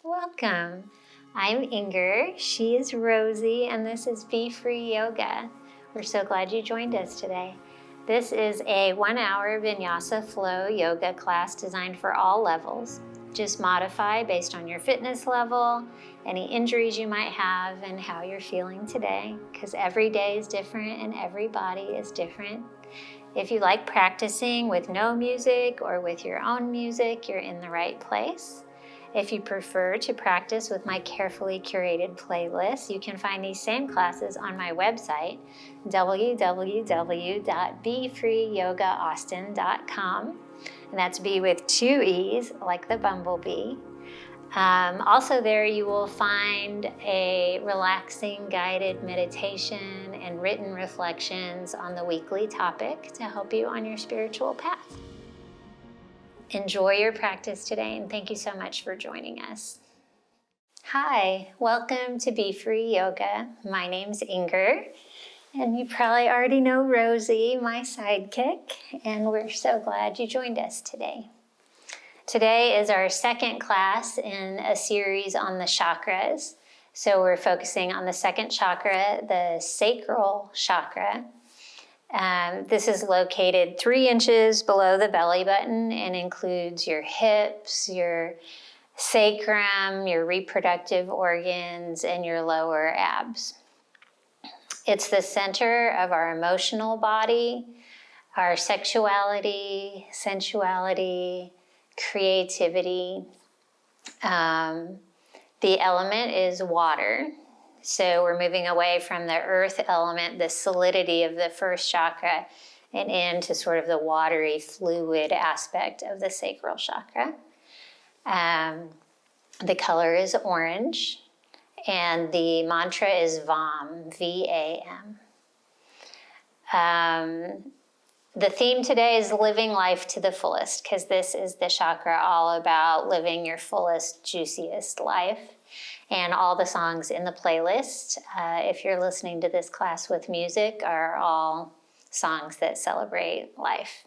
Welcome. I'm Inger, she is Rosie, and this is Be Free Yoga. We're so glad you joined us today. This is a 1-hour Vinyasa Flow Yoga class designed for all levels. Just modify based on your fitness level, any injuries you might have, and how you're feeling today, because every day is different and every body is different. If you like practicing with no music or with your own music, you're in the right place. If you prefer to practice with my carefully curated playlist, you can find these same classes on my website, www.befreeyogaAustin.com. And that's B with 2 E's, like the bumblebee. Also there you will find a relaxing guided meditation and written reflections on the weekly topic to help you on your spiritual path. Enjoy your practice today, and thank you so much for joining us. Hi, welcome to Be Free Yoga. My name's Inger, and you probably already know Rosie, my sidekick, and we're so glad you joined us today. Today is our second class in a series on the chakras. So we're focusing on the second chakra, the sacral chakra. This is located 3 inches below the belly button and includes your hips, your sacrum, your reproductive organs, and your lower abs. It's the center of our emotional body, our sexuality, sensuality, creativity. The element is water. So we're moving away from the earth element, the solidity of the first chakra, and into sort of the watery, fluid aspect of the sacral chakra. The color is orange, and the mantra is VAM, V-A-M. The theme today is living life to the fullest, because this is the chakra all about living your fullest, juiciest life. And all the songs in the playlist, if you're listening to this class with music, are all songs that celebrate life.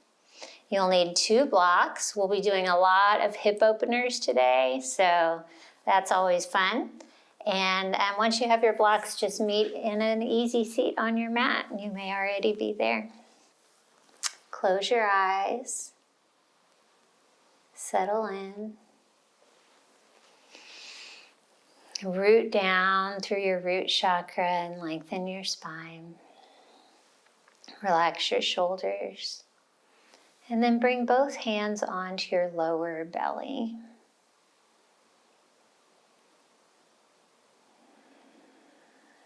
You'll need 2 blocks. We'll be doing a lot of hip openers today, so that's always fun. And once you have your blocks, just meet in an easy seat on your mat. You may already be there. Close your eyes. Settle in. Root down through your root chakra and lengthen your spine. Relax your shoulders. And then bring both hands onto your lower belly.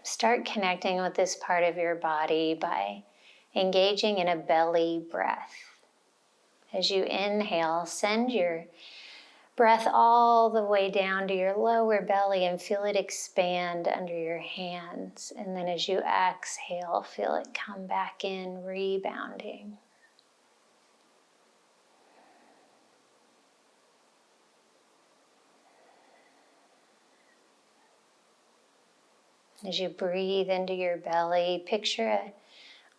Start connecting with this part of your body by engaging in a belly breath. As you inhale, send your breath all the way down to your lower belly and feel it expand under your hands. And then as you exhale, feel it come back in, rebounding. As you breathe into your belly, picture an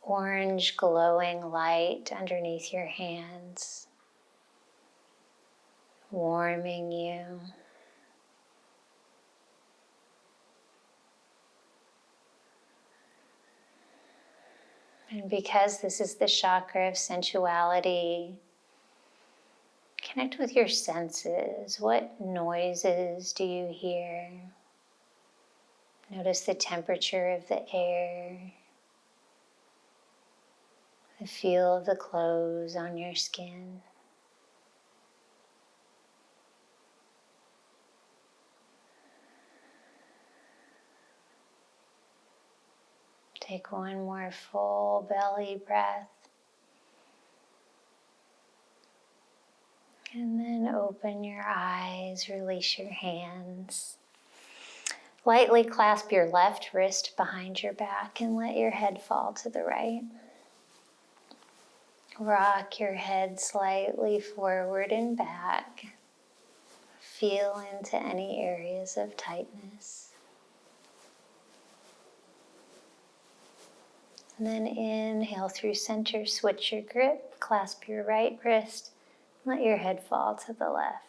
orange glowing light underneath your hands, warming you. And because this is the chakra of sensuality, connect with your senses. What noises do you hear? Notice the temperature of the air, the feel of the clothes on your skin. Take one more full belly breath. And then open your eyes, release your hands. Lightly clasp your left wrist behind your back and let your head fall to the right. Rock your head slightly forward and back. Feel into any areas of tightness. And then inhale through center, switch your grip, clasp your right wrist, let your head fall to the left.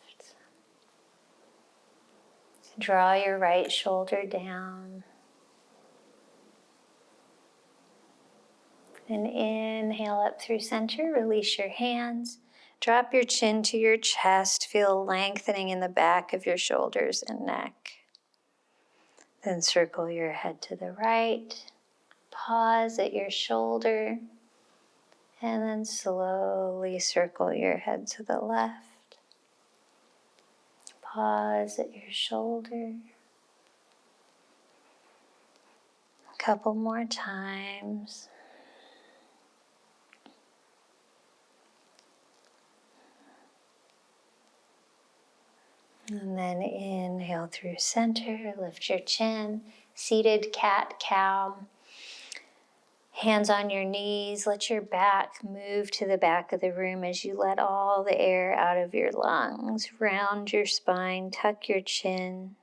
Draw your right shoulder down. And inhale up through center, release your hands. Drop your chin to your chest, feel lengthening in the back of your shoulders and neck. Then circle your head to the right, pause at your shoulder, and then slowly circle your head to the left. Pause at your shoulder. A couple more times. And then inhale through center, lift your chin, seated cat-cow. Hands on your knees, let your back move to the back of the room as you let all the air out of your lungs. Round your spine, tuck your chin.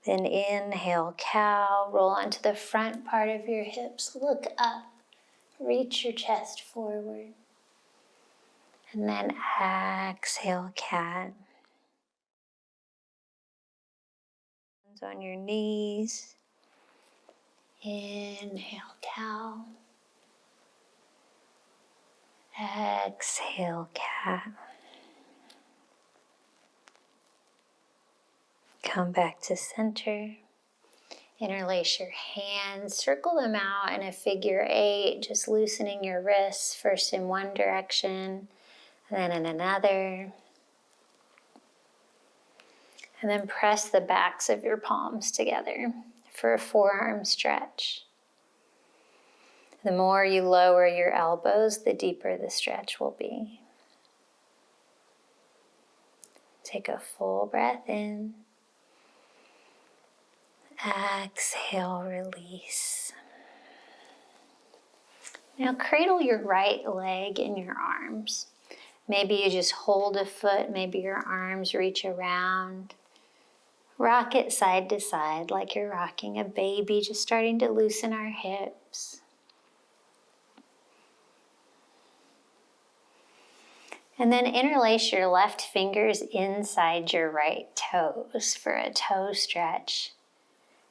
Then inhale, cow, roll onto the front part of your hips, look up, reach your chest forward. And then exhale, cat. Hands on your knees. Inhale, cow. Exhale, cat. Come back to center. Interlace your hands, circle them out in a figure 8, just loosening your wrists, first in one direction, and then in another. And then press the backs of your palms together for a forearm stretch. The more you lower your elbows, the deeper the stretch will be. Take a full breath in. Exhale, release. Now cradle your right leg in your arms. Maybe you just hold a foot, maybe your arms reach around. Rock it side to side like you're rocking a baby, just starting to loosen our hips. And then interlace your left fingers inside your right toes for a toe stretch.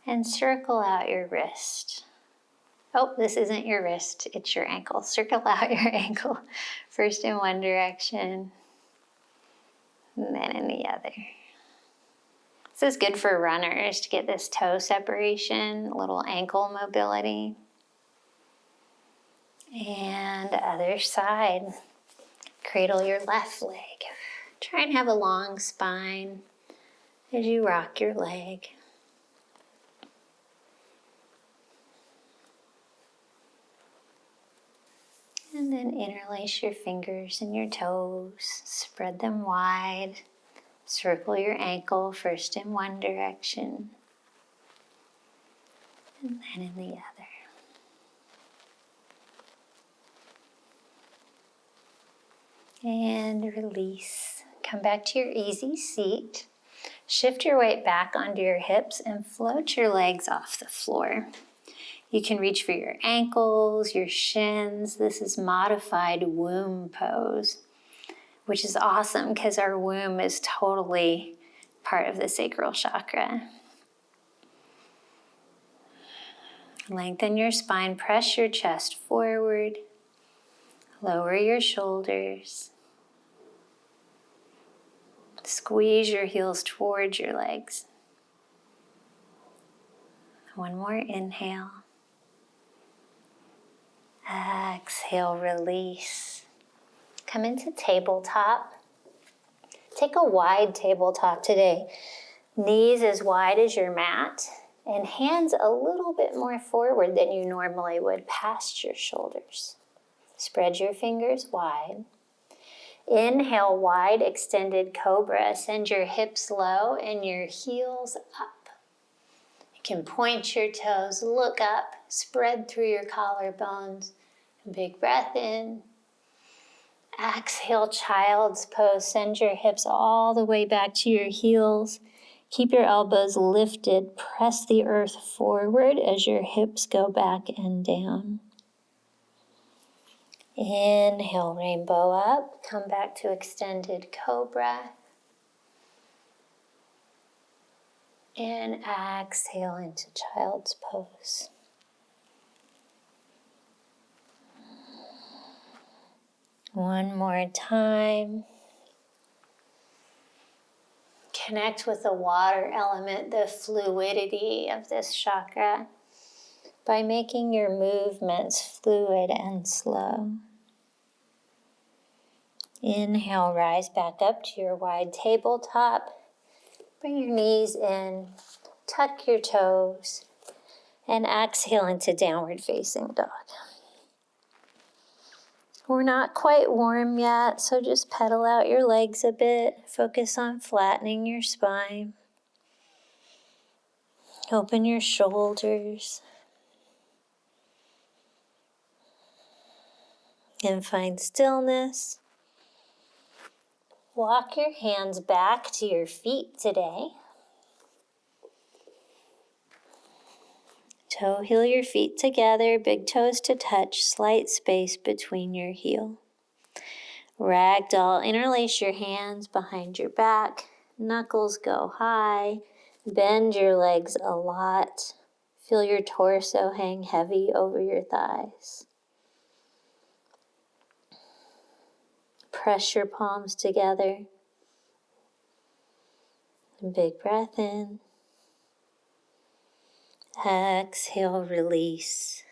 And circle out your wrist. Oh, this isn't your wrist, it's your ankle. Circle out your ankle. First in one direction, and then in the other. This is good for runners to get this toe separation, a little ankle mobility. And other side. Cradle your left leg. Try and have a long spine as you rock your leg. And then interlace your fingers and your toes, spread them wide, circle your ankle first in one direction, and then in the other. And release. Come back to your easy seat. Shift your weight back onto your hips and float your legs off the floor. You can reach for your ankles, your shins. This is modified womb pose, which is awesome because our womb is totally part of the sacral chakra. Lengthen your spine, press your chest forward, lower your shoulders. Squeeze your heels towards your legs. One more inhale. Exhale, release. Come into tabletop. Take a wide tabletop today. Knees as wide as your mat and hands a little bit more forward than you normally would, past your shoulders. Spread your fingers wide. Inhale, wide extended cobra. Send your hips low and your heels up. You can point your toes, look up, spread through your collarbones. Big breath in. Exhale, child's pose. Send your hips all the way back to your heels. Keep your elbows lifted. Press the earth forward as your hips go back and down. Inhale, rainbow up. Come back to extended cobra. And exhale into child's pose. One more time. Connect with the water element, the fluidity of this chakra, by making your movements fluid and slow. Inhale, rise back up to your wide tabletop. Bring your knees in, tuck your toes, and exhale into downward facing dog. We're not quite warm yet, so just pedal out your legs a bit. Focus on flattening your spine. Open your shoulders. And find stillness. Walk your hands back to your feet today. Toe heel your feet together, big toes to touch, slight space between your heel. Ragdoll, interlace your hands behind your back, knuckles go high, bend your legs a lot. Feel your torso hang heavy over your thighs. Press your palms together. Big breath in. Exhale, release.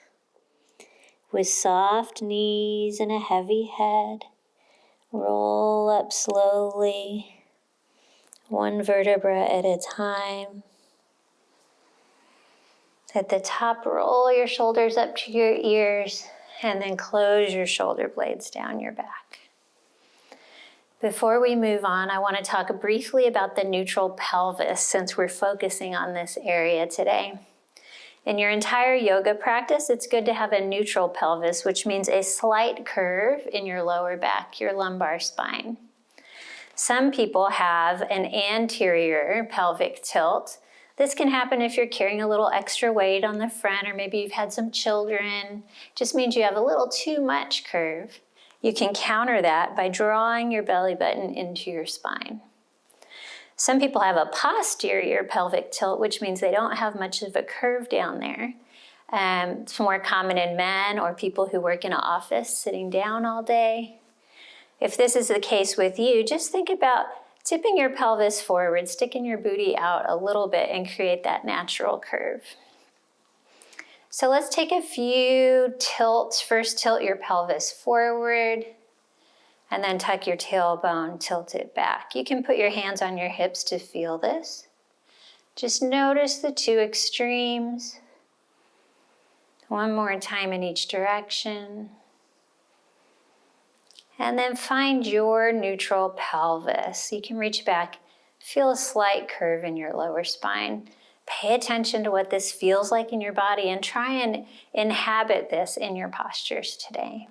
With soft knees and a heavy head, roll up slowly, one vertebra at a time. At the top, roll your shoulders up to your ears, and then close your shoulder blades down your back. Before we move on, I want to talk briefly about the neutral pelvis, since we're focusing on this area today. In your entire yoga practice, it's good to have a neutral pelvis, which means a slight curve in your lower back, your lumbar spine. Some people have an anterior pelvic tilt. This can happen if you're carrying a little extra weight on the front, or maybe you've had some children. Just means you have a little too much curve. You can counter that by drawing your belly button into your spine. Some people have a posterior pelvic tilt, which means they don't have much of a curve down there. It's more common in men or people who work in an office sitting down all day. If this is the case with you, just think about tipping your pelvis forward, sticking your booty out a little bit, and create that natural curve. So let's take a few tilts. First, tilt your pelvis forward, and then tuck your tailbone, tilt it back. You can put your hands on your hips to feel this. Just notice the two extremes. One more time in each direction. And then find your neutral pelvis. You can reach back, feel a slight curve in your lower spine. Pay attention to what this feels like in your body and try and inhabit this in your postures today.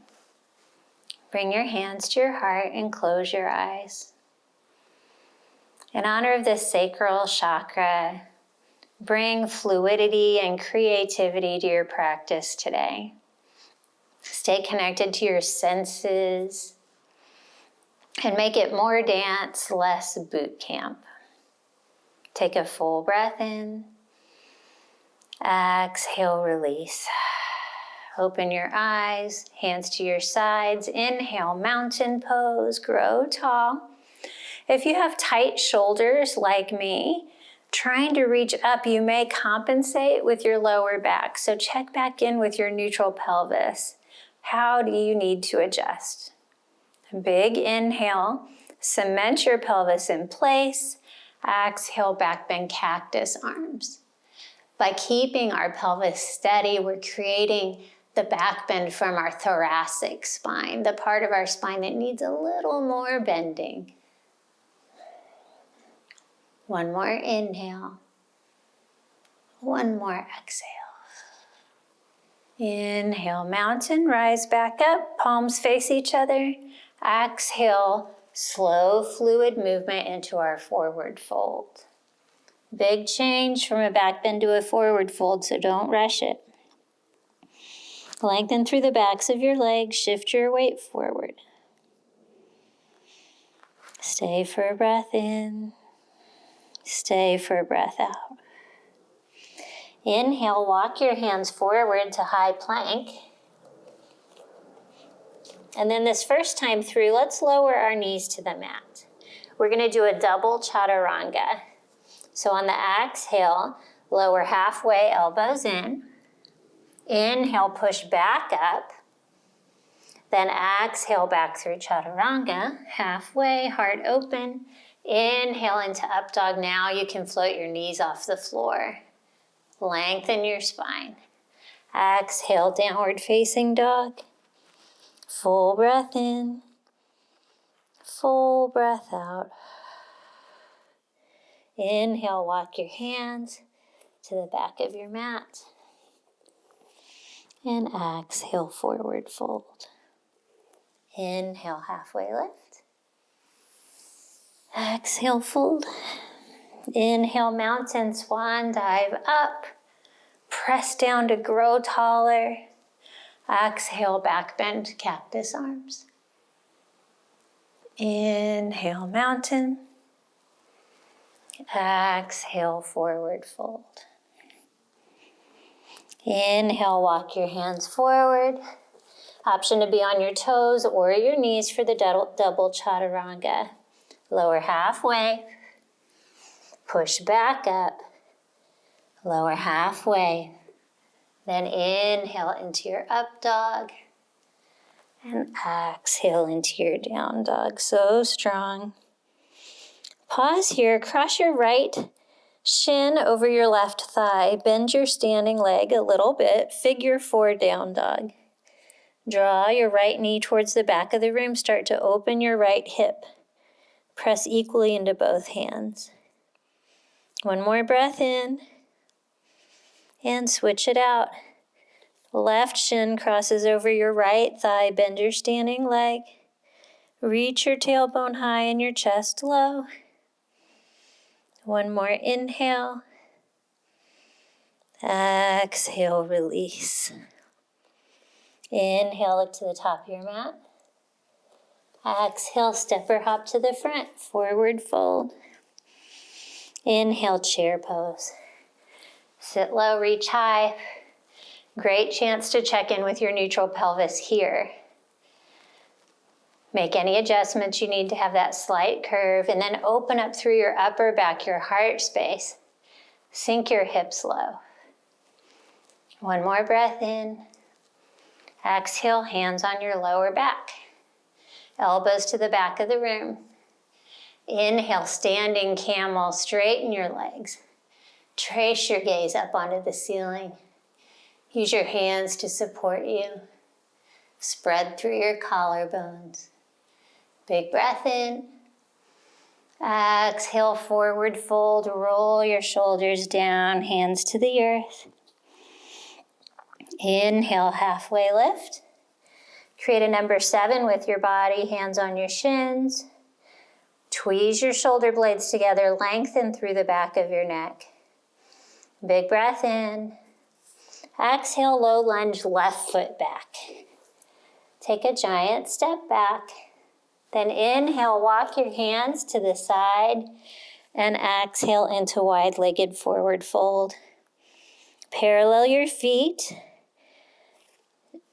Bring your hands to your heart and close your eyes. In honor of this sacral chakra, bring fluidity and creativity to your practice today. Stay connected to your senses and make it more dance, less boot camp. Take a full breath in. Exhale, release. Open your eyes, hands to your sides. Inhale, mountain pose, grow tall. If you have tight shoulders like me, trying to reach up, you may compensate with your lower back. So check back in with your neutral pelvis. How do you need to adjust? Big inhale, cement your pelvis in place. Exhale, back bend cactus arms. By keeping our pelvis steady, we're creating the back bend from our thoracic spine, the part of our spine that needs a little more bending. One more inhale. One more exhale. Inhale, mountain, rise back up, palms face each other. Exhale, slow fluid movement into our forward fold. Big change from a back bend to a forward fold, so don't rush it. Lengthen through the backs of your legs, shift your weight forward. Stay for a breath in, stay for a breath out. Inhale, walk your hands forward to high plank. And then this first time through, let's lower our knees to the mat. We're gonna do a double chaturanga. So on the exhale, lower halfway, elbows in. Inhale, push back up. Then exhale back through chaturanga, halfway, heart open. Inhale into up dog. Now you can float your knees off the floor. Lengthen your spine. Exhale, downward facing dog. Full breath in. Full breath out. Inhale, walk your hands to the back of your mat. And exhale, forward fold. Inhale, halfway lift. Exhale, fold. Inhale, mountain swan, dive up. Press down to grow taller. Exhale, back bend, cactus arms. Inhale, mountain. Exhale, forward fold. Inhale, walk your hands forward. Option to be on your toes or your knees for the double chaturanga. Lower halfway. Push back up. Lower halfway. Then inhale into your up dog. And exhale into your down dog. So strong. Pause here. Cross your right shin over your left thigh. Bend your standing leg a little bit. Figure 4 down dog. Draw your right knee towards the back of the room. Start to open your right hip. Press equally into both hands. One more breath in. And switch it out. Left shin crosses over your right thigh. Bend your standing leg. Reach your tailbone high and your chest low. One more inhale. Exhale, release. Inhale, look to the top of your mat. Exhale, step or hop to the front. Forward fold. Inhale, chair pose. Sit low, reach high. Great chance to check in with your neutral pelvis here. Make any adjustments you need to have that slight curve, and then open up through your upper back, your heart space. Sink your hips low. One more breath in. Exhale, hands on your lower back. Elbows to the back of the room. Inhale, standing camel, straighten your legs. Trace your gaze up onto the ceiling. Use your hands to support you. Spread through your collarbones. Big breath in. Exhale, forward fold. Roll your shoulders down, hands to the earth. Inhale, halfway lift. Create a number 7 with your body, hands on your shins. Tweeze your shoulder blades together, lengthen through the back of your neck. Big breath in. Exhale, low lunge, left foot back. Take a giant step back. Then inhale, walk your hands to the side and exhale into wide-legged forward fold. Parallel your feet.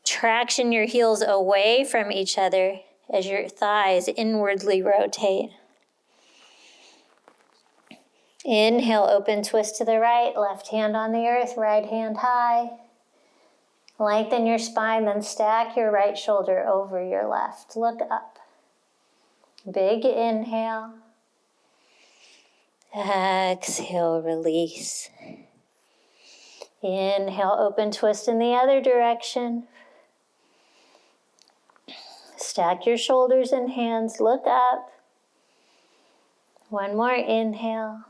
Traction your heels away from each other as your thighs inwardly rotate. Inhale, open twist to the right, left hand on the earth, right hand high. Lengthen your spine, then stack your right shoulder over your left. Look up. Big inhale. Exhale, release. Inhale, open twist in the other direction. Stack your shoulders and hands, look up. One more inhale.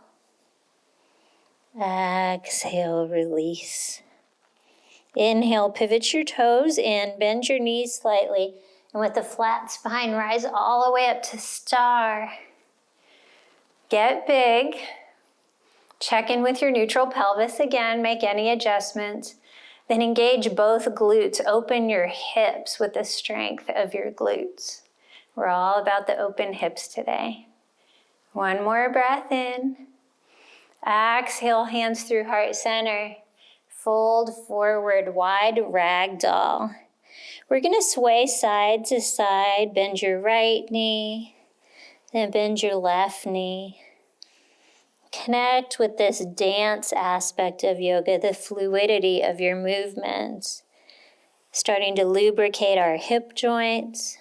Exhale, release. Inhale, pivot your toes and bend your knees slightly. And with a flat spine, rise all the way up to star. Get big. Check in with your neutral pelvis again. Make any adjustments. Then engage both glutes. Open your hips with the strength of your glutes. We're all about the open hips today. One more breath in. Exhale, hands through heart center. Fold forward, wide ragdoll. We're going to sway side to side, bend your right knee, then bend your left knee. Connect with this dance aspect of yoga, the fluidity of your movements, starting to lubricate our hip joints.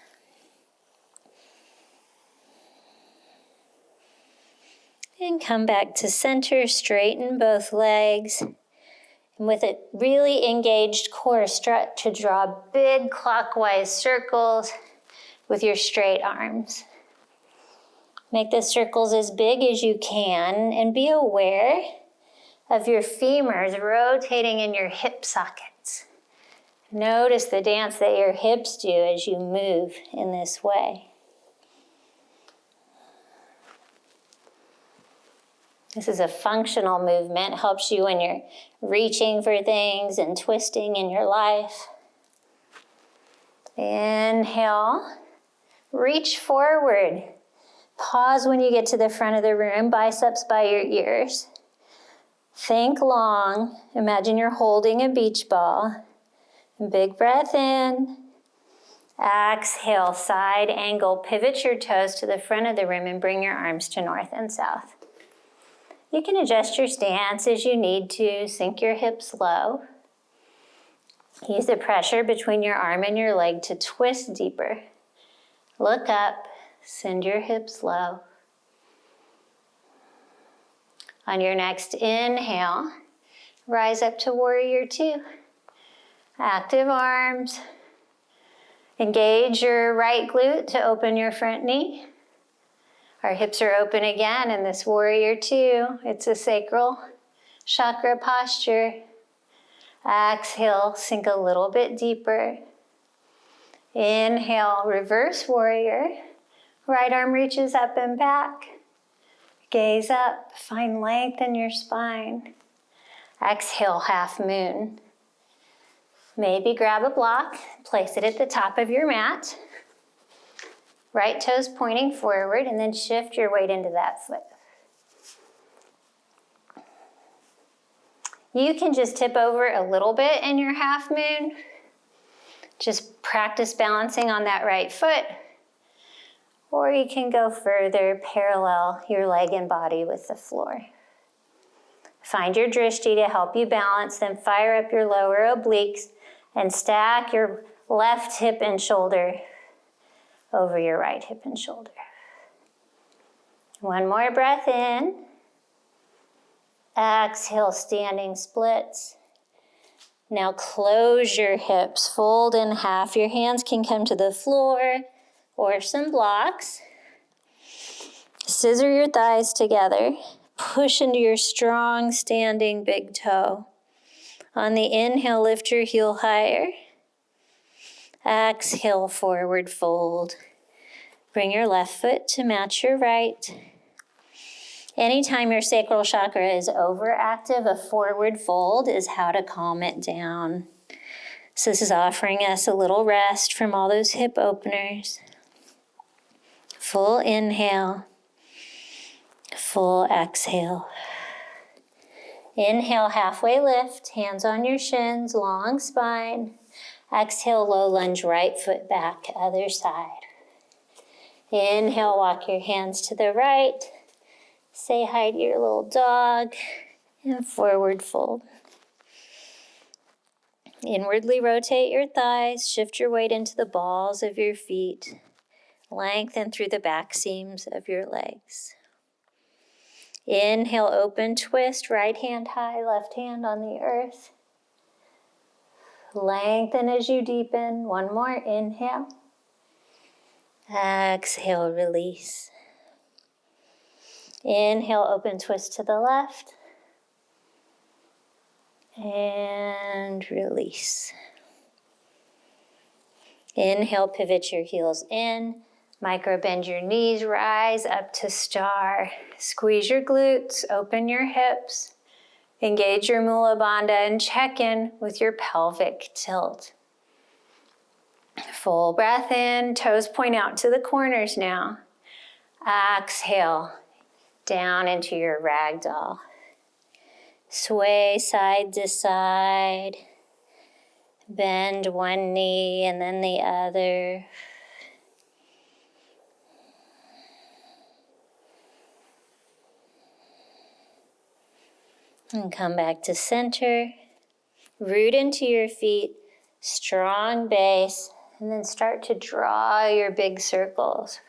And come back to center, straighten both legs. And with a really engaged core, start to draw big clockwise circles with your straight arms. Make the circles as big as you can and be aware of your femurs rotating in your hip sockets. Notice the dance that your hips do as you move in this way. This is a functional movement. It helps you when you're reaching for things and twisting in your life. Inhale, reach forward. Pause when you get to the front of the room, biceps by your ears. Think long. Imagine you're holding a beach ball. Big breath in. Exhale, side angle. Pivot your toes to the front of the room and bring your arms to north and south. You can adjust your stance as you need to. Sink your hips low. Use the pressure between your arm and your leg to twist deeper. Look up. Send your hips low. On your next inhale, rise up to warrior two. Active arms. Engage your right glute to open your front knee. Our hips are open again in this warrior two. It's a sacral chakra posture. Exhale, sink a little bit deeper. Inhale, reverse warrior. Right arm reaches up and back. Gaze up, find length in your spine. Exhale, half moon. Maybe grab a block, place it at the top of your mat. Right toes pointing forward, and then shift your weight into that foot. You can just tip over a little bit in your half moon. Just practice balancing on that right foot. Or you can go further, parallel your leg and body with the floor. Find your drishti to help you balance, then fire up your lower obliques and stack your left hip and shoulder over your right hip and shoulder. One more breath in. Exhale, standing splits. Now close your hips, fold in half. Your hands can come to the floor or some blocks. Scissor your thighs together. Push into your strong standing big toe. On the inhale, lift your heel higher. Exhale, forward fold. Bring your left foot to match your right. Anytime your sacral chakra is overactive, a forward fold is how to calm it down. So this is offering us a little rest from all those hip openers. Full inhale. Full exhale. Inhale, halfway lift, hands on your shins, long spine. Exhale, low lunge, right foot back, other side. Inhale, walk your hands to the right. Say hi to your little dog, and forward fold. Inwardly rotate your thighs, shift your weight into the balls of your feet. Lengthen through the back seams of your legs. Inhale, open twist, right hand high, left hand on the earth. Lengthen as you deepen. One more, inhale. Exhale, release. Inhale, open twist to the left. And release. Inhale, pivot your heels in. Micro bend your knees, rise up to star. Squeeze your glutes, open your hips. Engage your Mula Bandha and check in with your pelvic tilt. Full breath in, toes point out to the corners now. Exhale, down into your ragdoll. Sway side to side. Bend one knee and then the other. And come back to center. Root into your feet. Strong base. And then start to draw your big circles.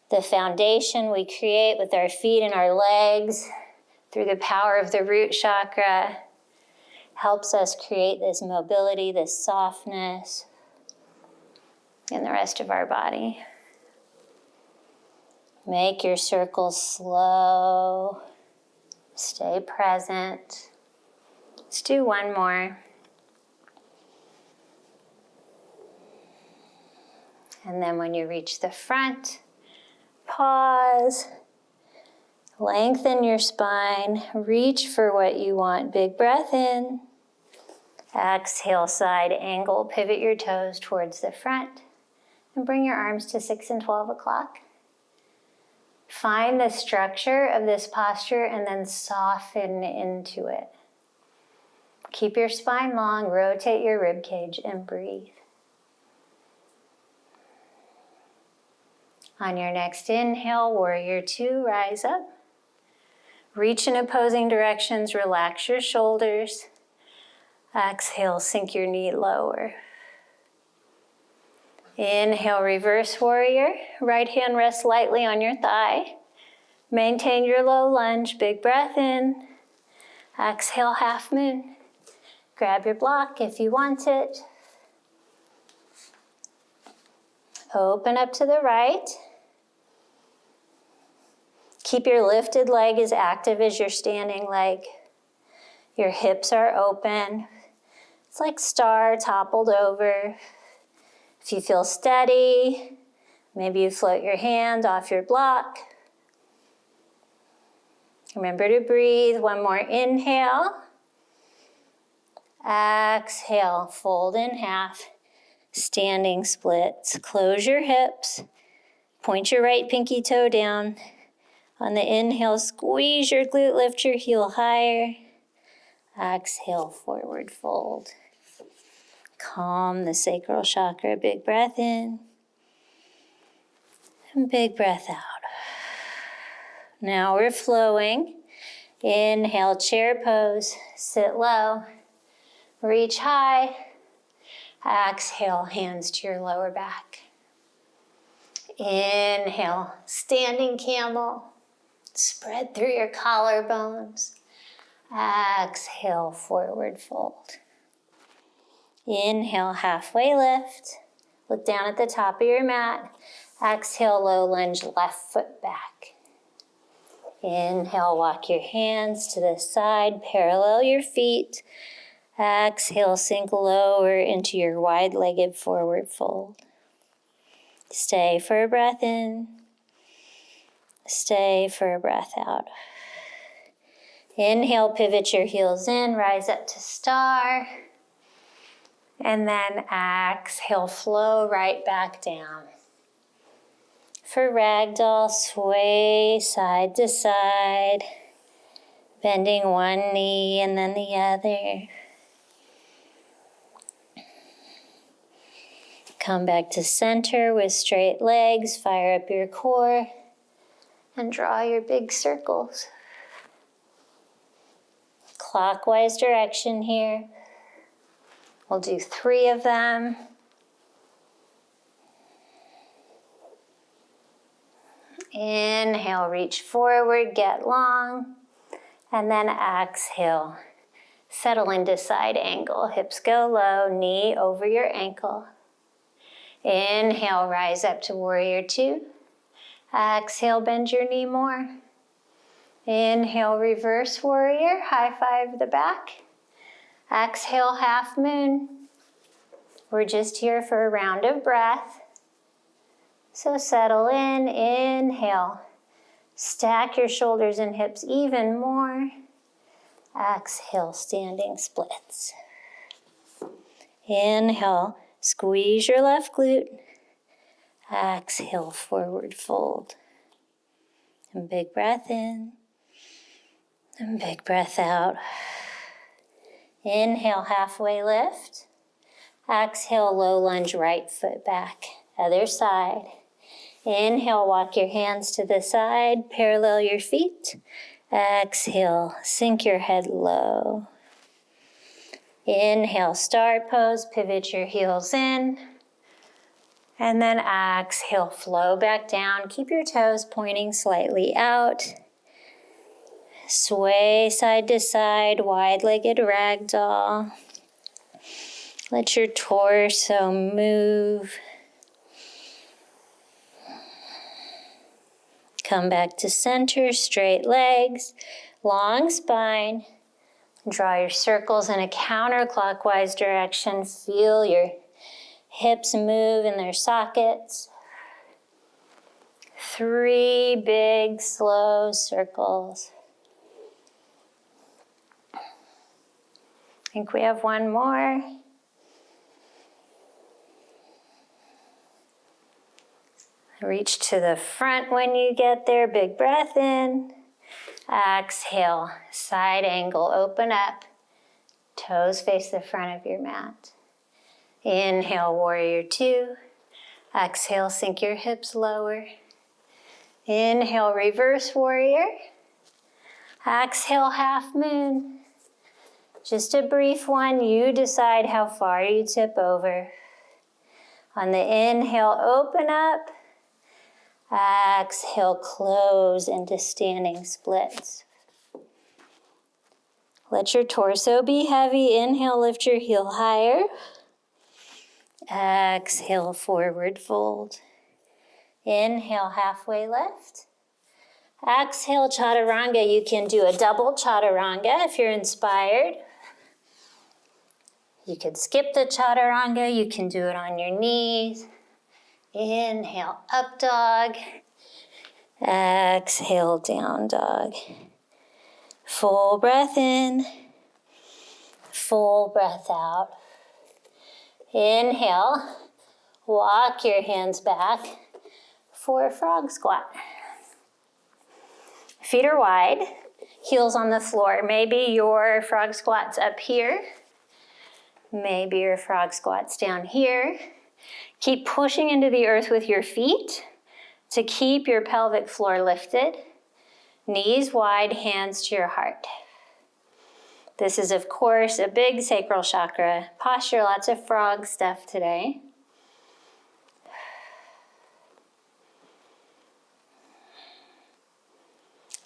The foundation we create with our feet and our legs through the power of the root chakra helps us create this mobility, this softness in the rest of our body. Make your circles slow. Stay present. Let's do one more. And then when you reach the front, pause. Lengthen your spine. Reach for what you want. Big breath in. Exhale, side angle. Pivot your toes towards the front. And bring your arms to 6 and 12 o'clock. Find the structure of this posture and then soften into it. Keep your spine long. Rotate your rib cage and breathe. On your next inhale, warrior two, rise up. Reach in opposing directions, relax your shoulders. Exhale, sink your knee lower. Inhale, reverse warrior. Right hand rests lightly on your thigh. Maintain your low lunge, big breath in. Exhale, half moon. Grab your block if you want it. Open up to the right. Keep your lifted leg as active as your standing leg. Your hips are open. It's like star toppled over. If you feel steady, maybe you float your hand off your block. Remember to breathe. One more inhale. Exhale, fold in half. Standing splits. Close your hips. Point your right pinky toe down. On the inhale, squeeze your glute, lift your heel higher. Exhale, forward fold. Calm the sacral chakra. Big breath in. And big breath out. Now we're flowing. Inhale, chair pose. Sit low. Reach high. Exhale, hands to your lower back. Inhale, standing camel. Spread through your collarbones. Exhale, forward fold. Inhale, halfway lift. Look down at the top of your mat. Exhale, low lunge, left foot back. Inhale, walk your hands to the side, parallel your feet. Exhale, sink lower into your wide-legged forward fold. Stay for a breath in. Stay for a breath out. Inhale, pivot your heels in, rise up to star. And then exhale, flow right back down. For ragdoll, sway side to side, bending one knee and then the other. Come back to center with straight legs, fire up your core, and draw your big circles. Clockwise direction here. We'll do 3 of them. Inhale, reach forward, get long, and then exhale. Settle into side angle. Hips go low, knee over your ankle. Inhale, rise up to warrior two. Exhale, bend your knee more. Inhale, reverse warrior, high five the back. Exhale, half moon. We're just here for a round of breath. So settle in, inhale. Stack your shoulders and hips even more. Exhale, standing splits. Inhale, squeeze your left glute. Exhale, forward fold. And big breath in. And big breath out. Inhale, halfway lift. Exhale, low lunge, right foot back. Other side. Inhale, walk your hands to the side, parallel your feet. Exhale, sink your head low. Inhale, star pose, pivot your heels in. And then exhale, flow back down. Keep your toes pointing slightly out. Sway side to side, wide-legged ragdoll. Let your torso move. Come back to center, straight legs, long spine. Draw your circles in a counterclockwise direction. Feel your hips move in their sockets. 3 big, slow circles. I think we have one more. Reach to the front when you get there. Big breath in. Exhale, side angle, open up. Toes face the front of your mat. Inhale, warrior 2. Exhale, sink your hips lower. Inhale, reverse warrior. Exhale, half moon. Just a brief one. You decide how far you tip over. On the inhale, open up. Exhale, close into standing splits. Let your torso be heavy. Inhale, lift your heel higher. Exhale, forward fold. Inhale, halfway lift. Exhale, chaturanga. You can do a double chaturanga if you're inspired. You could skip the chaturanga. You can do it on your knees. Inhale, up dog. Exhale, down dog. Full breath in. Full breath out. Inhale, walk your hands back for a frog squat. Feet are wide, heels on the floor. Maybe your frog squat's up here. Maybe your frog squat's down here. Keep pushing into the earth with your feet to keep your pelvic floor lifted. Knees wide, hands to your heart. This is, of course, a big sacral chakra posture, lots of frog stuff today.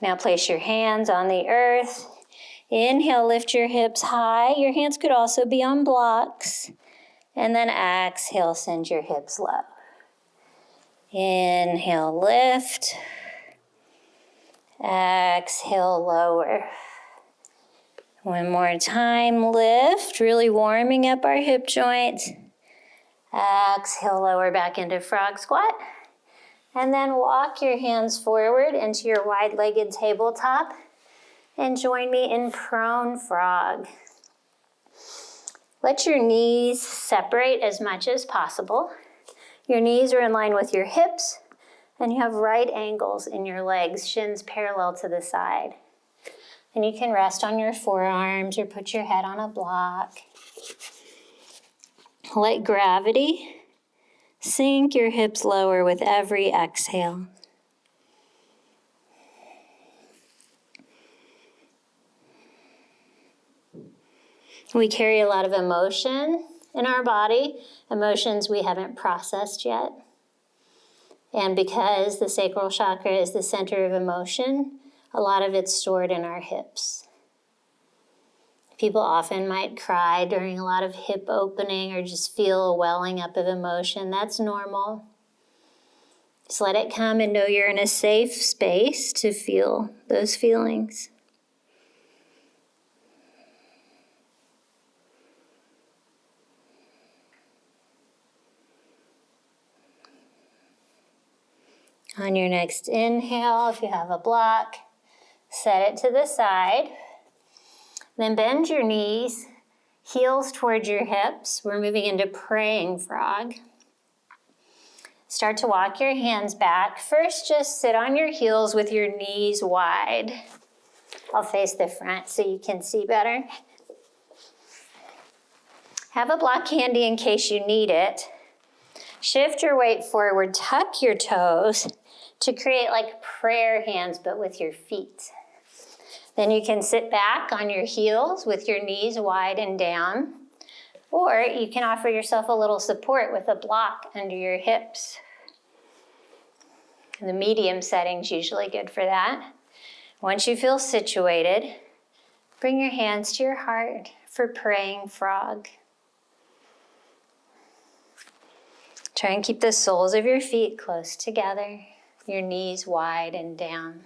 Now place your hands on the earth. Inhale, lift your hips high. Your hands could also be on blocks. And then exhale, send your hips low. Inhale, lift. Exhale, lower. One more time, lift, really warming up our hip joints. Exhale, lower back into frog squat. And then walk your hands forward into your wide-legged tabletop and join me in prone frog. Let your knees separate as much as possible. Your knees are in line with your hips, and you have right angles in your legs, shins parallel to the side. And you can rest on your forearms or put your head on a block. Let gravity sink your hips lower with every exhale. We carry a lot of emotion in our body, emotions we haven't processed yet. And because the sacral chakra is the center of emotion, a lot of it's stored in our hips. People often might cry during a lot of hip opening or just feel a welling up of emotion. That's normal. Just let it come and know you're in a safe space to feel those feelings. On your next inhale, if you have a block, set it to the side. Then bend your knees, heels towards your hips. We're moving into praying frog. Start to walk your hands back. First, just sit on your heels with your knees wide. I'll face the front so you can see better. Have a block handy in case you need it. Shift your weight forward, tuck your toes to create like prayer hands, but with your feet. Then you can sit back on your heels with your knees wide and down, or you can offer yourself a little support with a block under your hips. The medium setting's usually good for that. Once you feel situated, bring your hands to your heart for praying frog. Try and keep the soles of your feet close together, your knees wide and down.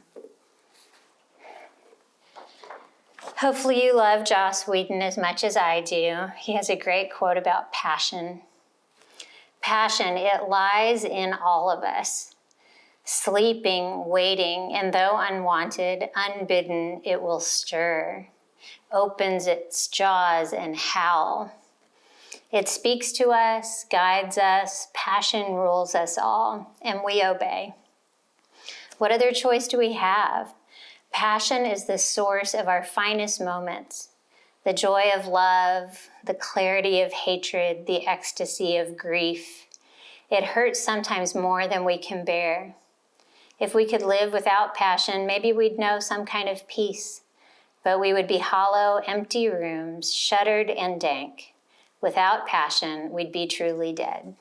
Hopefully you love Joss Whedon as much as I do. He has a great quote about passion. Passion, it lies in all of us. Sleeping, waiting, and though unwanted, unbidden, it will stir. Opens its jaws and howl. It speaks to us, guides us, passion rules us all, and we obey. What other choice do we have? Passion is the source of our finest moments, the joy of love, the clarity of hatred, the ecstasy of grief. It hurts sometimes more than we can bear. If we could live without passion, maybe we'd know some kind of peace, but we would be hollow, empty rooms, shuttered and dank. Without passion, we'd be truly dead.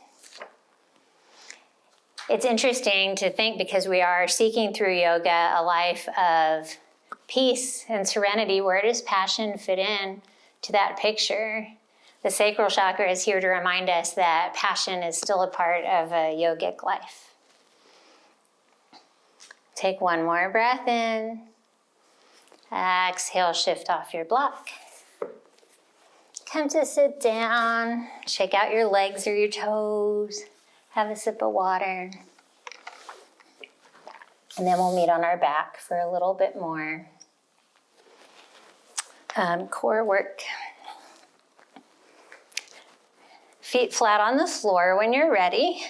It's interesting to think, because we are seeking through yoga a life of peace and serenity, where does passion fit in to that picture? The sacral chakra is here to remind us that passion is still a part of a yogic life. Take one more breath in. Exhale, shift off your block. Come to sit down. Shake out your legs or your toes. Have a sip of water. And then we'll meet on our back for a little bit more core work. Feet flat on the floor when you're ready.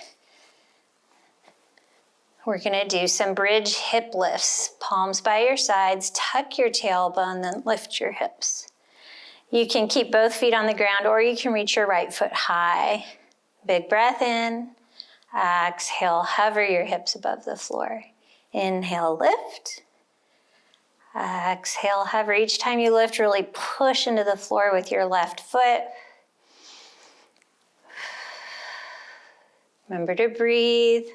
We're gonna do some bridge hip lifts. Palms by your sides, tuck your tailbone, then lift your hips. You can keep both feet on the ground, or you can reach your right foot high. Big breath in. Exhale, hover your hips above the floor. Inhale, lift. Exhale, hover. Each time you lift, really push into the floor with your left foot. Remember to breathe.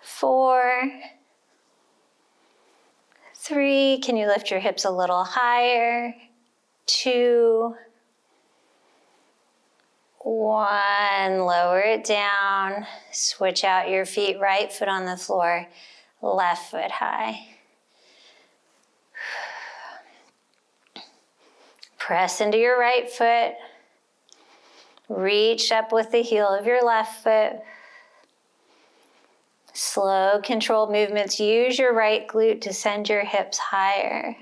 4, 3, can you lift your hips a little higher? 2, 1, lower it down. Switch out your feet, right foot on the floor, left foot high. Press into your right foot. Reach up with the heel of your left foot. Slow, controlled movements. Use your right glute to send your hips higher.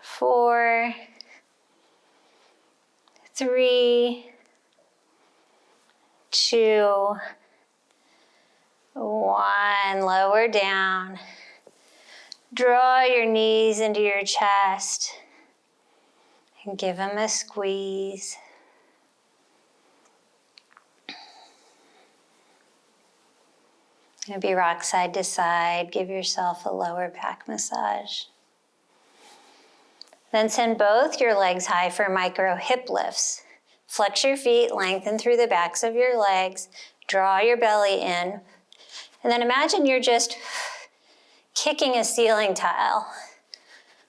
4, 3, 2, 1. Lower down. Draw your knees into your chest and give them a squeeze. Maybe rock side to side. Give yourself a lower back massage. Then send both your legs high for micro hip lifts. Flex your feet, lengthen through the backs of your legs. Draw your belly in. And then imagine you're just kicking a ceiling tile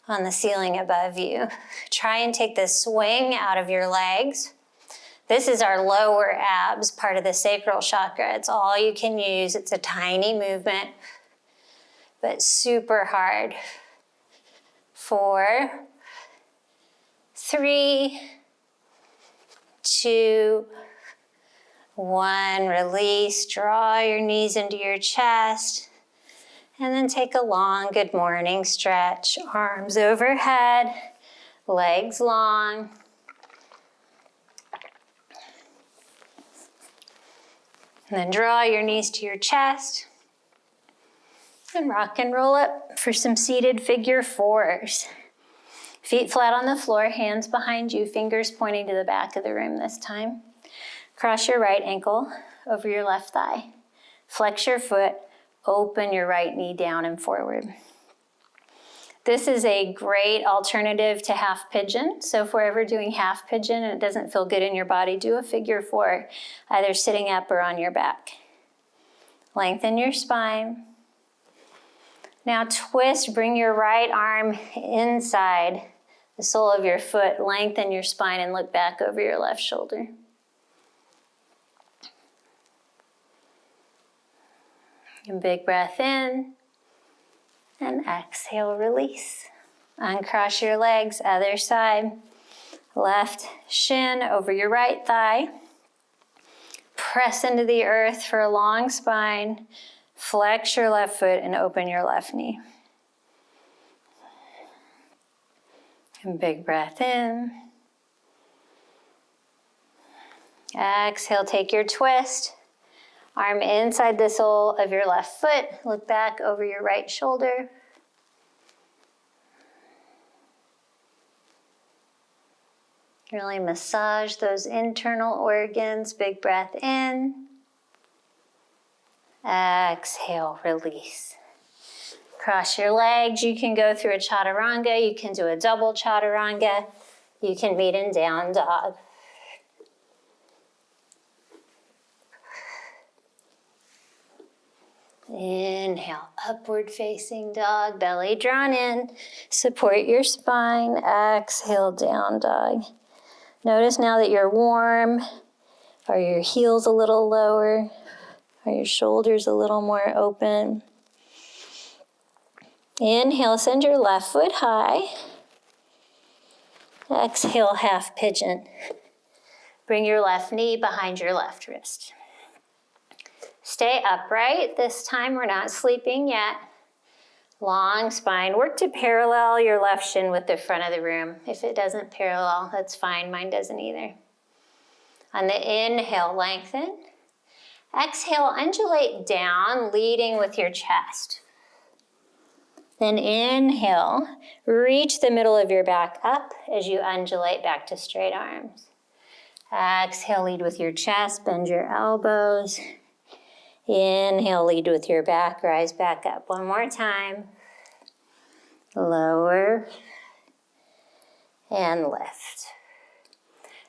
on the ceiling above you. Try and take the swing out of your legs. This is our lower abs, part of the sacral chakra. It's all you can use. It's a tiny movement, but super hard. 4, 3, 2, 1. Release. Draw your knees into your chest. And then take a long good morning stretch. Arms overhead, legs long. And then draw your knees to your chest. And rock and roll up for some seated figure fours. Feet flat on the floor, hands behind you, fingers pointing to the back of the room this time. Cross your right ankle over your left thigh. Flex your foot, open your right knee down and forward. This is a great alternative to half pigeon. So if we're ever doing half pigeon and it doesn't feel good in your body, do a figure four, either sitting up or on your back. Lengthen your spine. Now twist, bring your right arm inside the sole of your foot, lengthen your spine and look back over your left shoulder. And big breath in, and exhale, release. Uncross your legs, other side. Left shin over your right thigh. Press into the earth for a long spine. Flex your left foot and open your left knee. And big breath in. Exhale, take your twist. Arm inside the sole of your left foot. Look back over your right shoulder. Really massage those internal organs. Big breath in. Exhale, release. Cross your legs. You can go through a chaturanga. You can do a double chaturanga. You can meet in down dog. Inhale, upward facing dog, belly drawn in. Support your spine. Exhale, down dog. Notice now that you're warm. Are your heels a little lower? Are your shoulders a little more open? Inhale, send your left foot high. Exhale, half pigeon. Bring your left knee behind your left wrist. Stay upright. This time we're not sleeping yet. Long spine. Work to parallel your left shin with the front of the room. If it doesn't parallel, that's fine. Mine doesn't either. On the inhale, lengthen. Exhale, undulate down, leading with your chest. Then inhale, reach the middle of your back up as you undulate back to straight arms. Exhale, lead with your chest, bend your elbows. Inhale, lead with your back, rise back up. One more time. Lower and lift.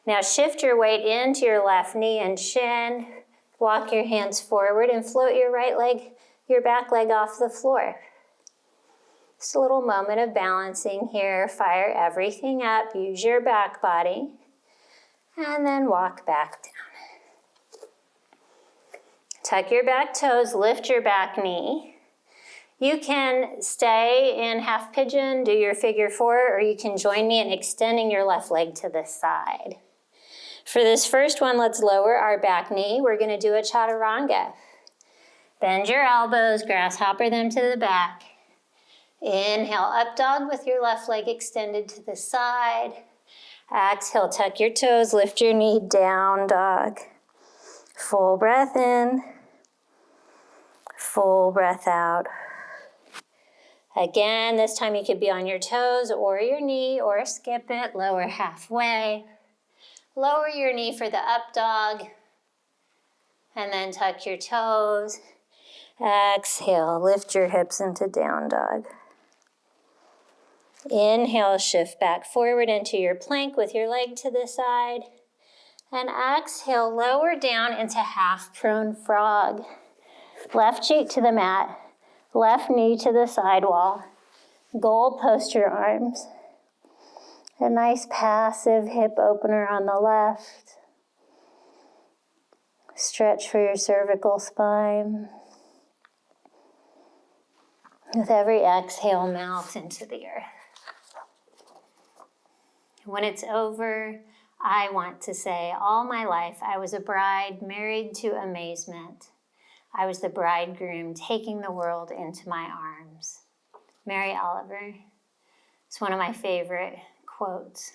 Now shift your weight into your left knee and shin. Walk your hands forward and float your right leg, your back leg off the floor. Just a little moment of balancing here. Fire everything up. Use your back body. And then walk back down. Tuck your back toes, lift your back knee. You can stay in half pigeon, do your figure four, or you can join me in extending your left leg to the side. For this first one, let's lower our back knee. We're going to do a chaturanga. Bend your elbows, grasshopper them to the back. Inhale, up dog with your left leg extended to the side. Exhale, tuck your toes, lift your knee, down dog. Full breath in. Full breath out. Again, this time you could be on your toes or your knee or skip it, lower halfway. Lower your knee for the up dog and then tuck your toes. Exhale, lift your hips into down dog. Inhale, shift back forward into your plank with your leg to the side. And exhale, lower down into half prone frog. Left cheek to the mat, left knee to the sidewall. Goal post your arms. A nice passive hip opener on the left. Stretch for your cervical spine. With every exhale, melt into the earth. When it's over, I want to say, all my life I was a bride married to amazement. I was the bridegroom taking the world into my arms. Mary Oliver. It's one of my favorite quotes.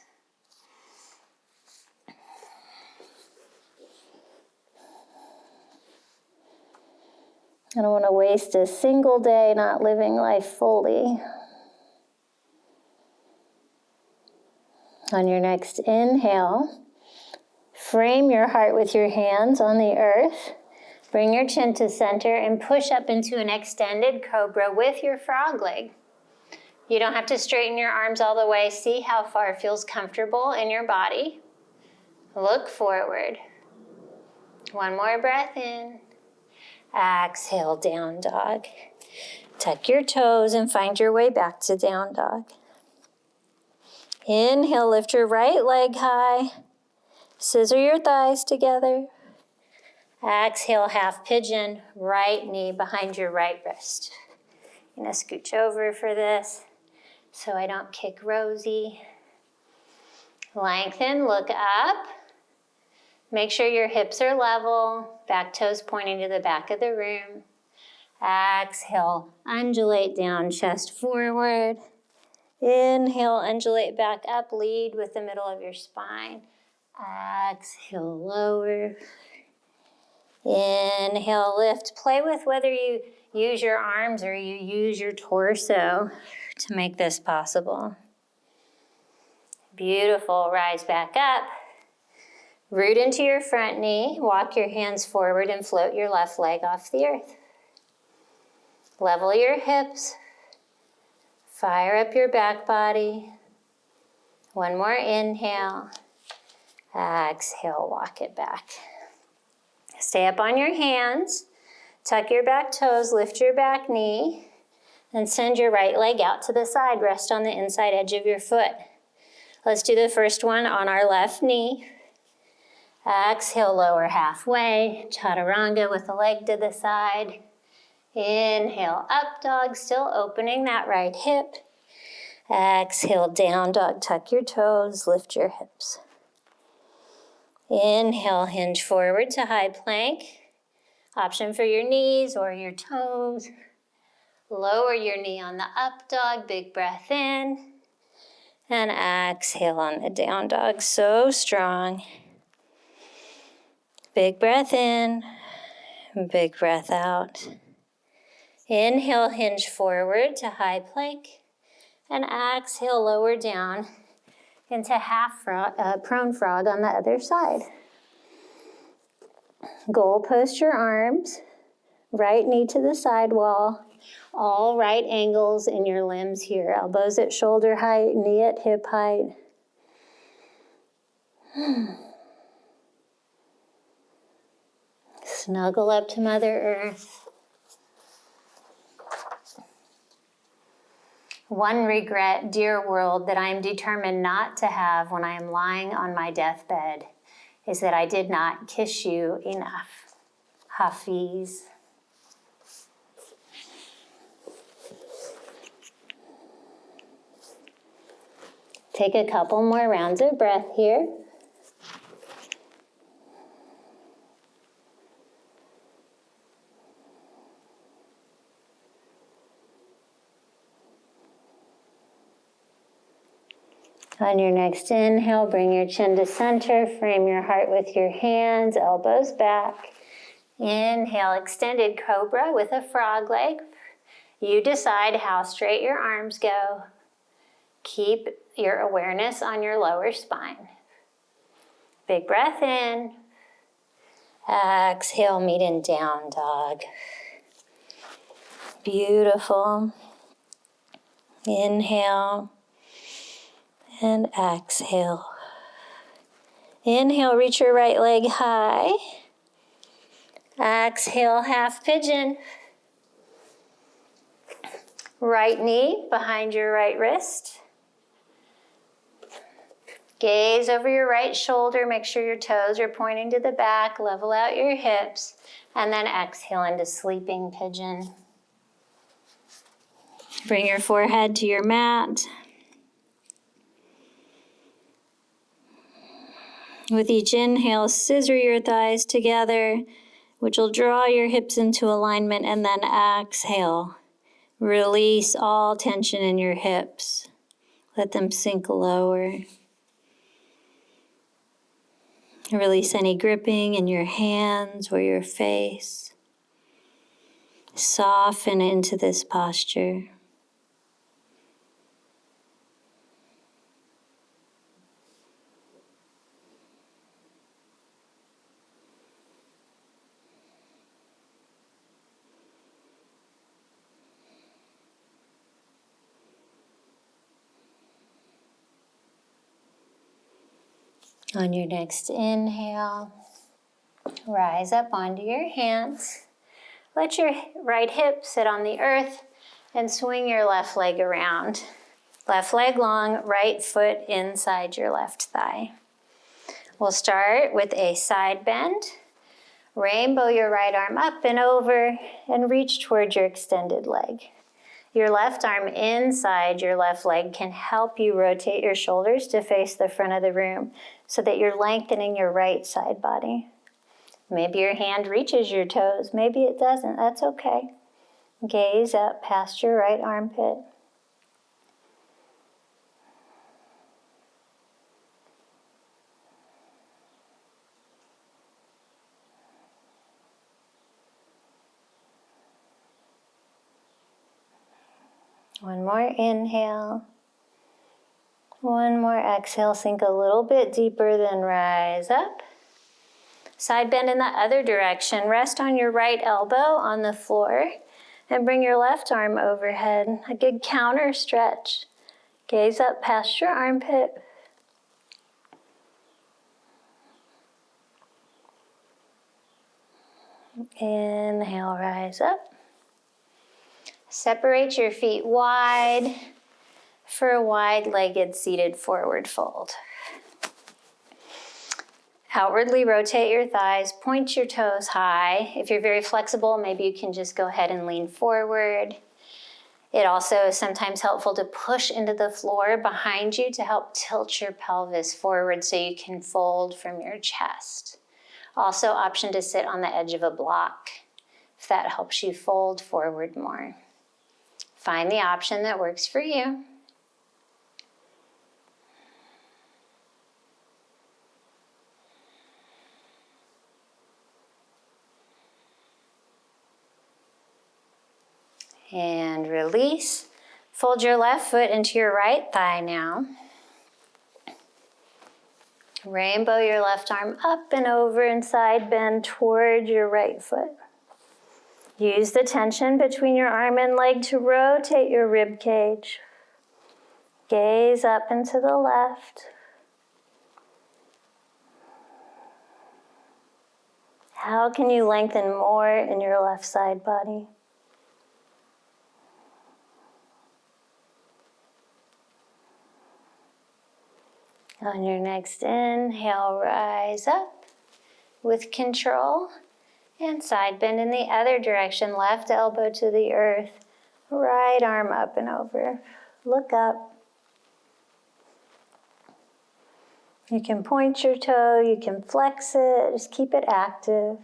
I don't want to waste a single day not living life fully. On your next inhale, frame your heart with your hands on the earth. Bring your chin to center and push up into an extended cobra with your frog leg. You don't have to straighten your arms all the way. See how far feels comfortable in your body. Look forward. One more breath in. Exhale, down dog. Tuck your toes and find your way back to down dog. Inhale, lift your right leg high. Scissor your thighs together. Exhale, half pigeon, right knee behind your right wrist. I'm gonna scooch over for this so I don't kick Rosie. Lengthen, look up. Make sure your hips are level, back toes pointing to the back of the room. Exhale, undulate down, chest forward. Inhale, undulate back up, lead with the middle of your spine. Exhale, lower. Inhale, lift. Play with whether you use your arms or you use your torso to make this possible. Beautiful, rise back up. Root into your front knee, walk your hands forward and float your left leg off the earth. Level your hips, fire up your back body. One more inhale, exhale, walk it back. Stay up on your hands, tuck your back toes, lift your back knee, and send your right leg out to the side. Rest on the inside edge of your foot. Let's do the first one on our left knee. Exhale, lower halfway, chaturanga with the leg to the side. Inhale, up dog, still opening that right hip. Exhale, down dog, tuck your toes, lift your hips. Inhale, hinge forward to high plank. Option for your knees or your toes. Lower your knee on the up dog, big breath in. And exhale on the down dog, so strong. Big breath in, big breath out. Inhale, hinge forward to high plank. And exhale, lower down into half frog, prone frog on the other side. Goal post your arms, right knee to the side wall. All right angles in your limbs here. Elbows at shoulder height, knee at hip height. Snuggle up to Mother Earth. One regret, dear world, that I am determined not to have when I am lying on my deathbed is that I did not kiss you enough. Hafiz. Take a couple more rounds of breath here. On your next inhale, bring your chin to center, frame your heart with your hands, elbows back. Inhale, extended cobra with a frog leg. You decide how straight your arms go. Keep your awareness on your lower spine. Big breath in. Exhale, meet in down dog. Beautiful. Inhale. And exhale. Inhale, reach your right leg high. Exhale, half pigeon. Right knee behind your right wrist. Gaze over your right shoulder. Make sure your toes are pointing to the back. Level out your hips. And then exhale into sleeping pigeon. Bring your forehead to your mat. With each inhale, scissor your thighs together, which will draw your hips into alignment, and then exhale. Release all tension in your hips. Let them sink lower. Release any gripping in your hands or your face. Soften into this posture. On your next inhale, rise up onto your hands. Let your right hip sit on the earth and swing your left leg around. Left leg long, right foot inside your left thigh. We'll start with a side bend. Rainbow your right arm up and over and reach towards your extended leg. Your left arm inside your left leg can help you rotate your shoulders to face the front of the room so that you're lengthening your right side body. Maybe your hand reaches your toes, maybe it doesn't, that's okay. Gaze up past your right armpit. One more inhale. One more exhale, sink a little bit deeper, then rise up. Side bend in the other direction. Rest on your right elbow on the floor and bring your left arm overhead. A good counter stretch. Gaze up past your armpit. Inhale, rise up. Separate your feet wide for a wide-legged seated forward fold. Outwardly rotate your thighs, point your toes high. If you're very flexible, maybe you can just go ahead and lean forward. It also is sometimes helpful to push into the floor behind you to help tilt your pelvis forward so you can fold from your chest. Also, option to sit on the edge of a block if that helps you fold forward more. Find the option that works for you. And release. Fold your left foot into your right thigh now. Rainbow your left arm up and over and side bend toward your right foot. Use the tension between your arm and leg to rotate your rib cage. Gaze up and to the left. How can you lengthen more in your left side body? On your next inhale, rise up with control and side bend in the other direction. Left elbow to the earth, right arm up and over. Look up. You can point your toe, you can flex it, just keep it active.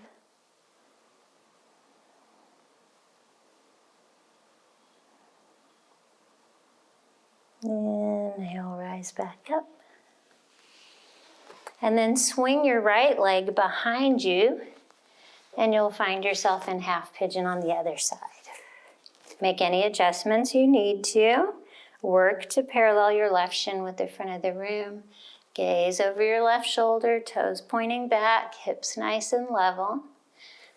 Inhale, rise back up. And then swing your right leg behind you, and you'll find yourself in half pigeon on the other side. Make any adjustments you need to. Work to parallel your left shin with the front of the room. Gaze over your left shoulder, toes pointing back, hips nice and level.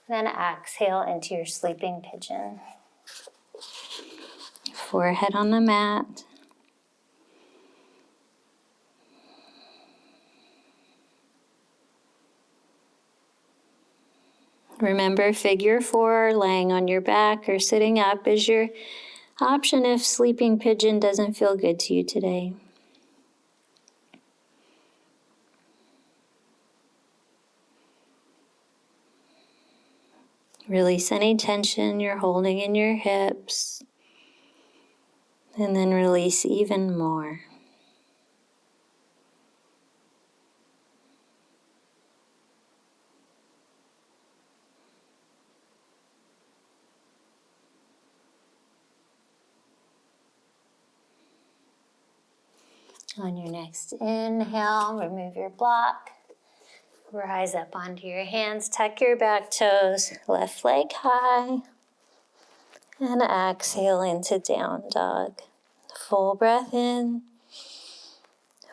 Then exhale into your sleeping pigeon. Forehead on the mat. Remember, figure 4, laying on your back or sitting up is your option if sleeping pigeon doesn't feel good to you today. Release any tension you're holding in your hips, and then release even more. On your next inhale, remove your block. Rise up onto your hands, tuck your back toes, left leg high. And exhale into down dog. Full breath in,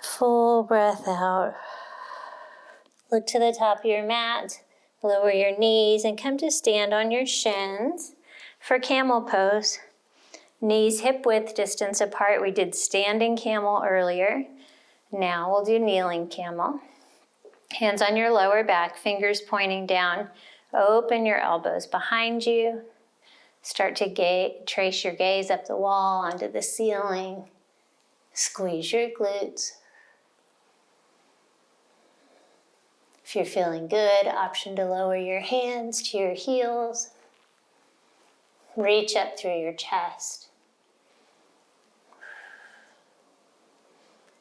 full breath out. Look to the top of your mat, lower your knees, and come to stand on your shins for camel pose. Knees hip width distance apart. We did standing camel earlier. Now we'll do kneeling camel. Hands on your lower back, fingers pointing down. Open your elbows behind you. Start to trace your gaze up the wall, onto the ceiling. Squeeze your glutes. If you're feeling good, option to lower your hands to your heels. Reach up through your chest.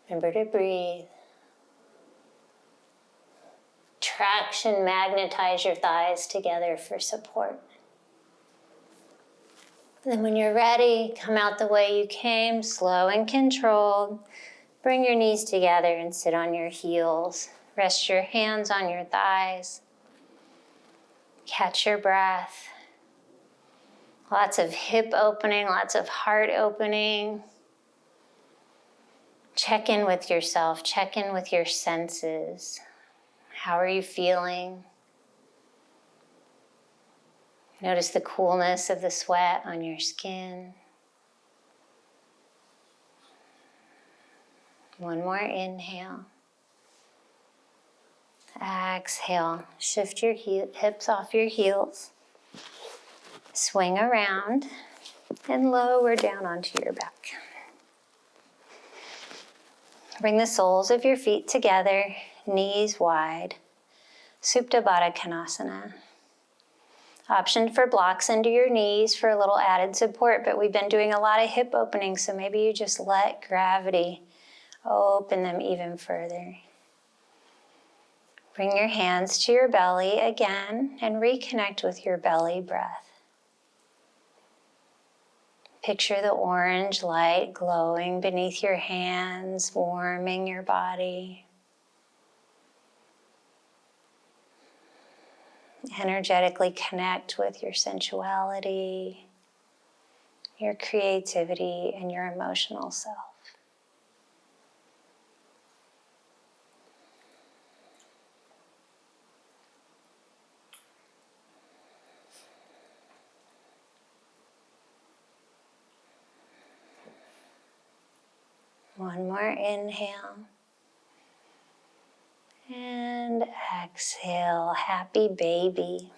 Remember to breathe. Traction, magnetize your thighs together for support. Then when you're ready, come out the way you came, slow and controlled. Bring your knees together and sit on your heels. Rest your hands on your thighs. Catch your breath. Lots of hip opening, lots of heart opening. Check in with yourself, check in with your senses. How are you feeling? Notice the coolness of the sweat on your skin. One more inhale. Exhale. Shift your hips off your heels. Swing around and lower down onto your back. Bring the soles of your feet together, knees wide. Supta Baddha Konasana. Option for blocks under your knees for a little added support, but we've been doing a lot of hip openings, so maybe you just let gravity open them even further. Bring your hands to your belly again and reconnect with your belly breath. Picture the orange light glowing beneath your hands, warming your body. Energetically connect with your sensuality, your creativity, and your emotional self. One more inhale. And exhale, happy baby.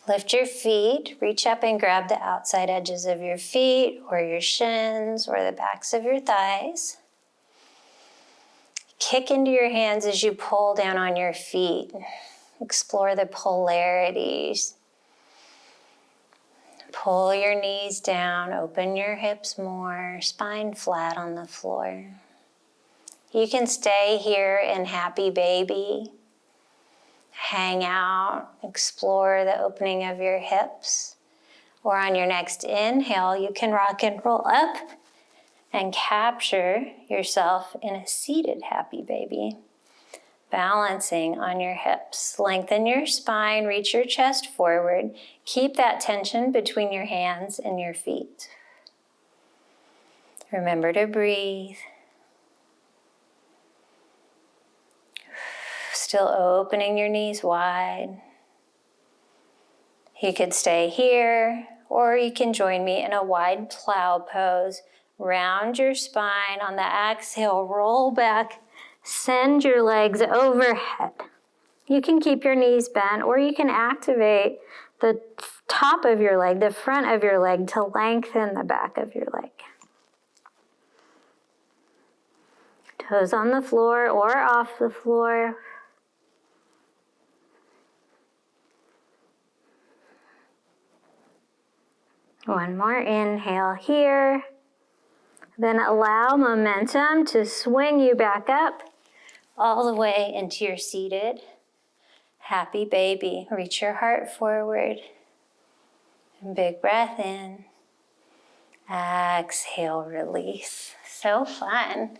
Lift your feet, reach up and grab the outside edges of your feet or your shins or the backs of your thighs. Kick into your hands as you pull down on your feet. Explore the polarities. Pull your knees down, open your hips more, spine flat on the floor. You can stay here in happy baby. Hang out, explore the opening of your hips. Or on your next inhale, you can rock and roll up and capture yourself in a seated happy baby. Balancing on your hips. Lengthen your spine, reach your chest forward. Keep that tension between your hands and your feet. Remember to breathe. Still opening your knees wide. You could stay here, or you can join me in a wide plow pose. Round your spine. On the exhale, roll back. Send your legs overhead. You can keep your knees bent, or you can activate the top of your leg, the front of your leg, to lengthen the back of your leg. Toes on the floor or off the floor. One more inhale here. Then allow momentum to swing you back up all the way into your seated happy baby. Reach your heart forward. And big breath in. Exhale, release. So fun.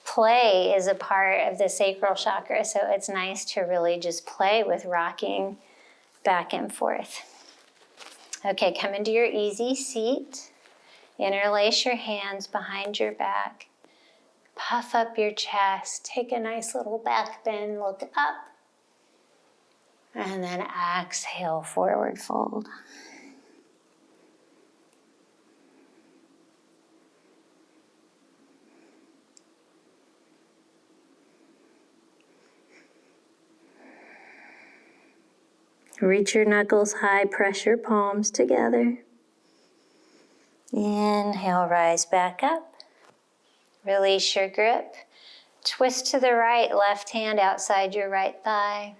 Play is a part of the sacral chakra, so it's nice to really just play with rocking back and forth. Okay, come into your easy seat. Interlace your hands behind your back. Puff up your chest. Take a nice little back bend. Look up. And then exhale, forward fold. Reach your knuckles high, press your palms together. Inhale, rise back up. Release your grip. Twist to the right, left hand outside your right thigh.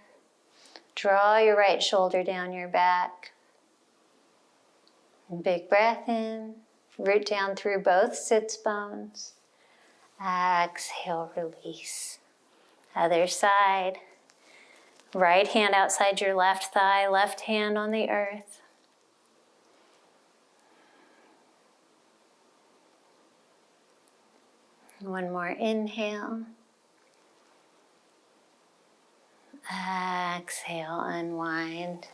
Draw your right shoulder down your back. Big breath in. Root down through both sits bones. Exhale, release. Other side. Right hand outside your left thigh, left hand on the earth. One more inhale. Exhale, unwind.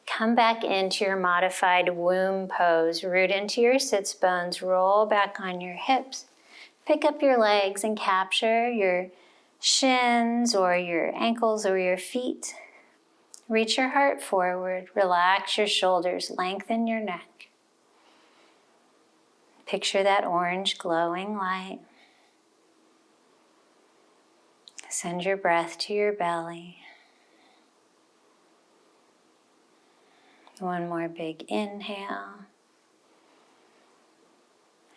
Come back into your modified womb pose. Root into your sits bones. Roll back on your hips. Pick up your legs and capture your shins or your ankles or your feet. Reach your heart forward. Relax your shoulders. Lengthen your neck. Picture that orange glowing light. Send your breath to your belly. One more big inhale.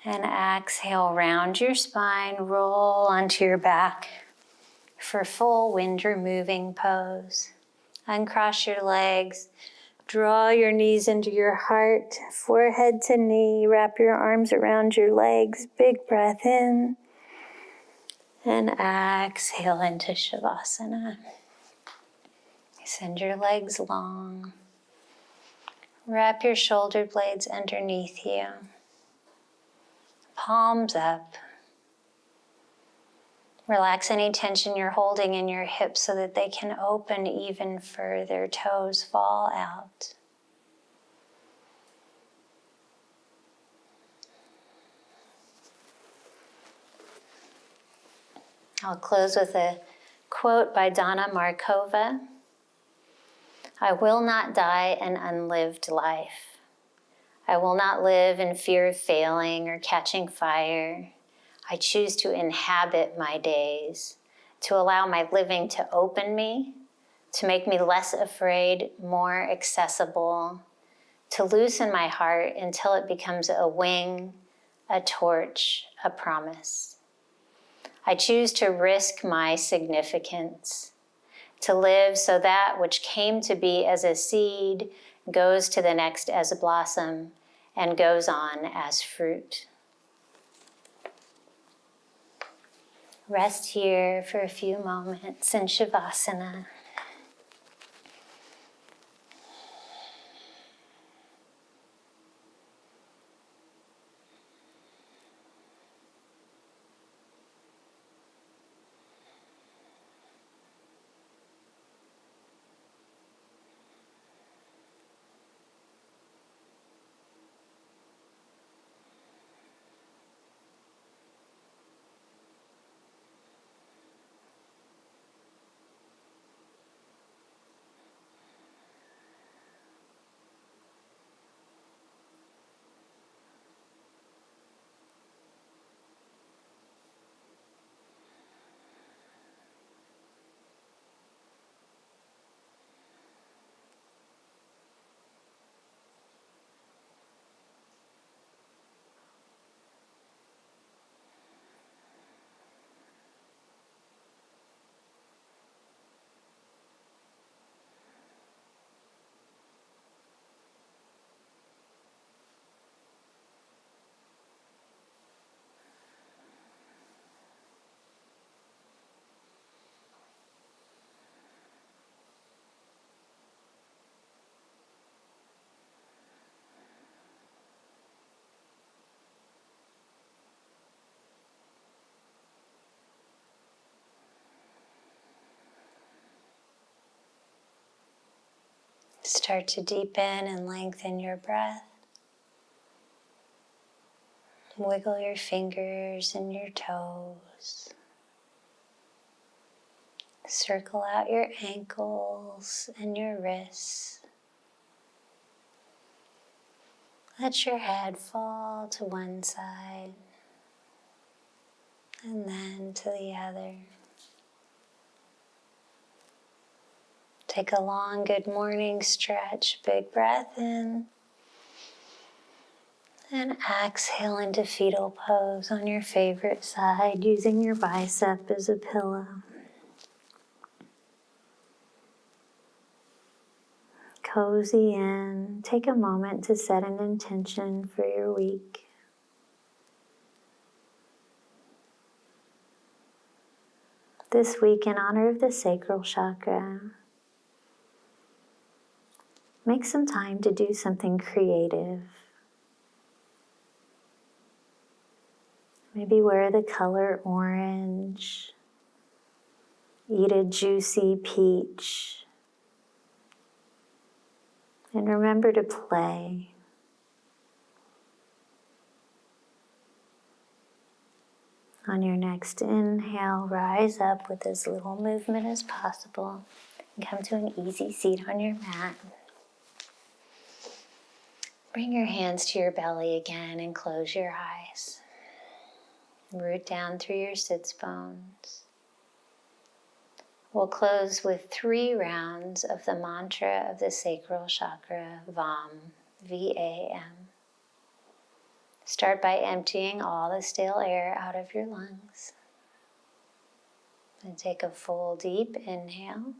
And exhale, round your spine, roll onto your back for full wind removing pose. Uncross your legs, draw your knees into your heart, forehead to knee, wrap your arms around your legs, big breath in. And exhale into Shavasana. Send your legs long. Wrap your shoulder blades underneath you. Palms up. Relax any tension you're holding in your hips so that they can open even further. Toes fall out. I'll close with a quote by Donna Markova. I will not die an unlived life. I will not live in fear of failing or catching fire. I choose to inhabit my days, to allow my living to open me, to make me less afraid, more accessible, to loosen my heart until it becomes a wing, a torch, a promise. I choose to risk my significance, to live so that which came to be as a seed goes to the next as a blossom and goes on as fruit. Rest here for a few moments in Shavasana. Start to deepen and lengthen your breath. Wiggle your fingers and your toes. Circle out your ankles and your wrists. Let your head fall to one side and then to the other. Take a long good morning stretch. Big breath in. And exhale into fetal pose on your favorite side, using your bicep as a pillow. Cozy in. Take a moment to set an intention for your week. This week, in honor of the sacral chakra, make some time to do something creative. Maybe wear the color orange, eat a juicy peach, and remember to play. On your next inhale, rise up with as little movement as possible and come to an easy seat on your mat. Bring your hands to your belly again and close your eyes. Root down through your sits bones. We'll close with 3 rounds of the mantra of the sacral chakra, VAM, V-A-M. Start by emptying all the stale air out of your lungs. And take a full deep inhale.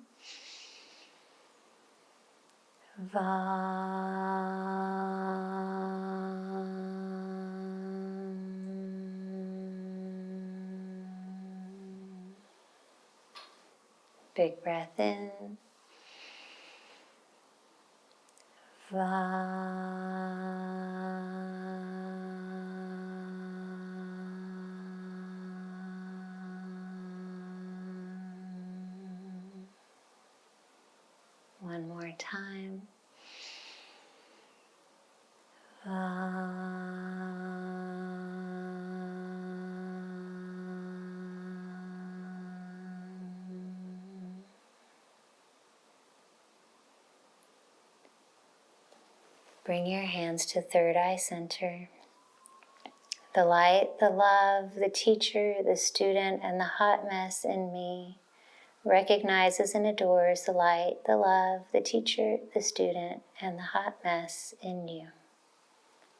VAM. Big breath in. One more time. Bring your hands to third eye center. The light, the love, the teacher, the student, and the hot mess in me recognizes and adores the light, the love, the teacher, the student, and the hot mess in you.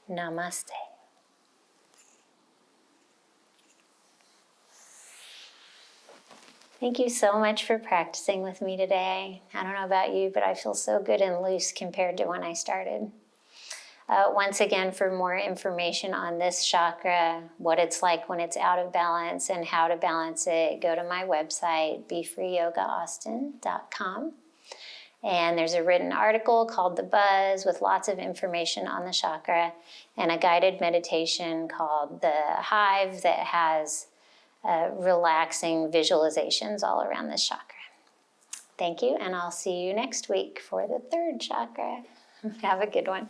Namaste. Thank you so much for practicing with me today. I don't know about you, but I feel so good and loose compared to when I started. Once again, for more information on this chakra, what it's like when it's out of balance and how to balance it, go to my website, BeFreeYogaAustin.com. And there's a written article called The Buzz with lots of information on the chakra, and a guided meditation called The Hive that has relaxing visualizations all around this chakra. Thank you, and I'll see you next week for the third chakra. Have a good one.